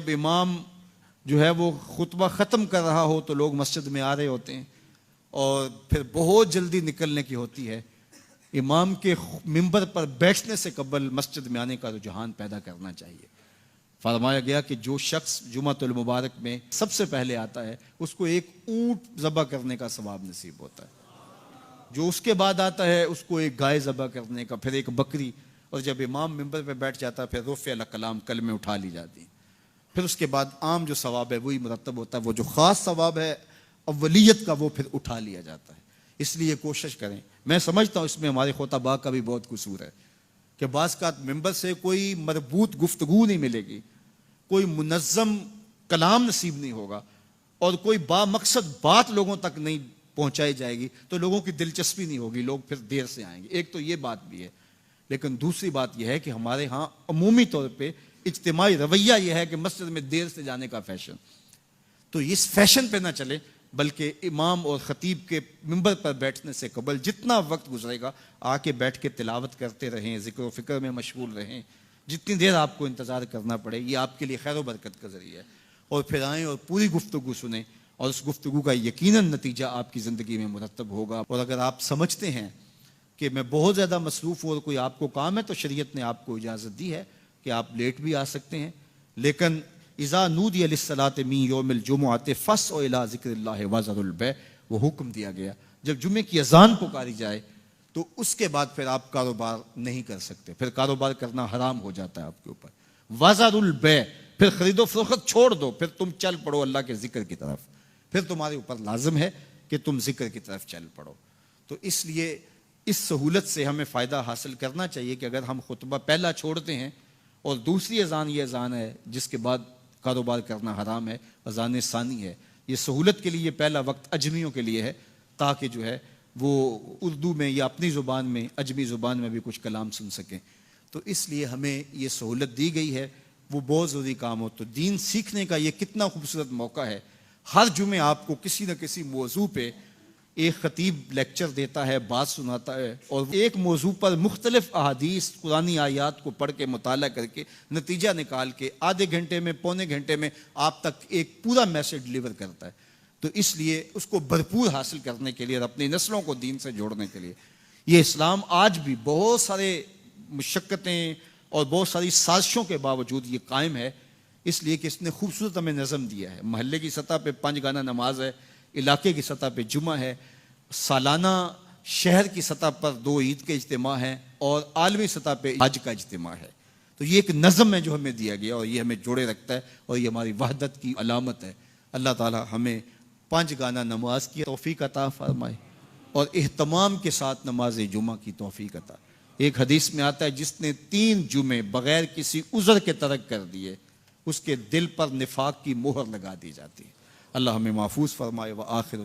इमाम जो है वो खुतबा ख़त्म कर रहा हो तो लोग मस्जिद में आ रहे होते हैं और फिर बहुत जल्दी निकलने की होती है। इमाम के मिंबर पर बैठने से कबल मस्जिद में आने का रुझान पैदा करना चाहिए। फरमाया गया कि जो शख्स जुमातुल मुबारक में सबसे पहले आता है उसको एक ऊंट ज़बह करने का सवाब नसीब होता है। जो उसके बाद आता है उसको एक गाय ज़बह करने का, फिर एक बकरी, और जब इमाम मिंबर पे बैठ जाता है फिर रुफ़अल कलाम कलमे उठा ली जाती है। फिर उसके बाद आम जो सवाब है वही मुरतब होता है। वो जो ख़ास सवाब है अव्वलियत का वो फिर उठा लिया जाता है। इसलिए कोशिश करें। मैं समझता हूँ इसमें हमारे खुतबा का भी बहुत कसूर है कि बाज़ का मिंबर से कोई मरबूत गुफ्तगू नहीं मिलेगी, कोई मुनज़्ज़म कलाम नसीब नहीं होगा और कोई बामकसद बात लोगों तक नहीं पहुंचाई जाएगी तो लोगों की दिलचस्पी नहीं होगी, लोग फिर देर से आएंगे। एक तो ये बात भी है, लेकिन दूसरी बात यह है कि हमारे यहाँ अमूमी तौर पर इज्तिमाई रवैया यह है कि मस्जिद में देर से जाने का फैशन, तो इस फैशन पे ना चले, बल्कि इमाम और ख़तीब के मिंबर पर बैठने से कबल जितना वक्त गुजरेगा आके बैठ के तिलावत करते रहें, ज़िक्र व फ़िक्र में मशगूल रहें। जितनी देर आपको इंतज़ार करना पड़े ये आपके लिए खैर व बरकत का ज़रिया है। और फिर आएँ और पूरी गुफ्तगू सुने और उस गुफ्तगू का यकीनन नतीजा आपकी ज़िंदगी में मुरतब होगा। और अगर आप समझते हैं कि मैं बहुत ज़्यादा मसरूफ़ हूँ और कोई आपको काम है तो शरीयत ने आपको इजाज़त दी है कि आप लेट भी आ सकते हैं। लेकिन इज़ा नूदिया लिस्सलाति मिन यौमिल जुमुअति फ़स्अउ इला ज़िक्रिल्लाहि वज़रुल बै', वो हुक्म दिया गया जब जुमे की अजान पुकारी जाए तो उसके बाद फिर आप कारोबार नहीं कर सकते, फिर कारोबार करना हराम हो जाता है आपके ऊपर। वज़रुल बै', फिर खरीदो फरोख्त छोड़ दो, फिर तुम चल पड़ो अल्लाह के जिक्र की तरफ, फिर तुम्हारे ऊपर लाजिम है कि तुम जिक्र की तरफ चल पड़ो। तो इसलिए इस सहूलत से हमें फ़ायदा हासिल करना चाहिए कि अगर हम खुतबा पहला छोड़ते हैं और दूसरी अजान ये अजान है जिसके बाद कारोबार करना हराम है, अजान सानी है, ये सहूलत के लिए पहला वक्त अजमियों के लिए है ताकि जो है वो उर्दू में या अपनी ज़ुबान में अजमी ज़ुबान में भी कुछ कलाम सुन सकें। तो इसलिए हमें ये सहूलत दी गई है, वो बहुत ज़रूरी काम हो। तो दीन सीखने का ये कितना खूबसूरत मौका है। हर जुमे आपको किसी न किसी मौजू पे एक ख़तीब लेक्चर देता है, बात सुनाता है और एक मौजू पर मुख्तलिफ अहादीस कुरानी आयात को पढ़ के मुताला करके नतीजा निकाल के आधे घंटे में पौने घंटे में आप तक एक पूरा मैसेज डिलीवर करता है। तो इसलिए उसको भरपूर हासिल करने के लिए और अपनी नस्लों को दीन से जोड़ने के लिए ये इस्लाम आज भी बहुत सारे मुशक्क़तें और बहुत सारी साजिशों के बावजूद ये कायम है, इसलिए कि इसने खूबसूरत हमें नज़म दिया है। महल्ले की सतह पे 5 गाना नमाज है, इलाके की सतह पे जुमा है, सालाना शहर की सतह पर 2 ईद के इज्तिमा हैं और आलमी सतह पे हज का इज्तिमा है। तो ये एक नज़म है जो हमें दिया गया और ये हमें जोड़े रखता है और ये हमारी वहदत की अलामत है। अल्लाह ताला हमें 5 गाना नमाज की तौफीक अता फरमाए और एहतमाम के साथ नमाज जुमा की तौफीक अता। एक हदीस में आता है जिसने 3 जुमे बगैर किसी उज़र के तरक कर दिए उसके दिल पर निफाक की मोहर लगा दी जाती है। अल्लाह हमें महफूज फरमाए। व आखिर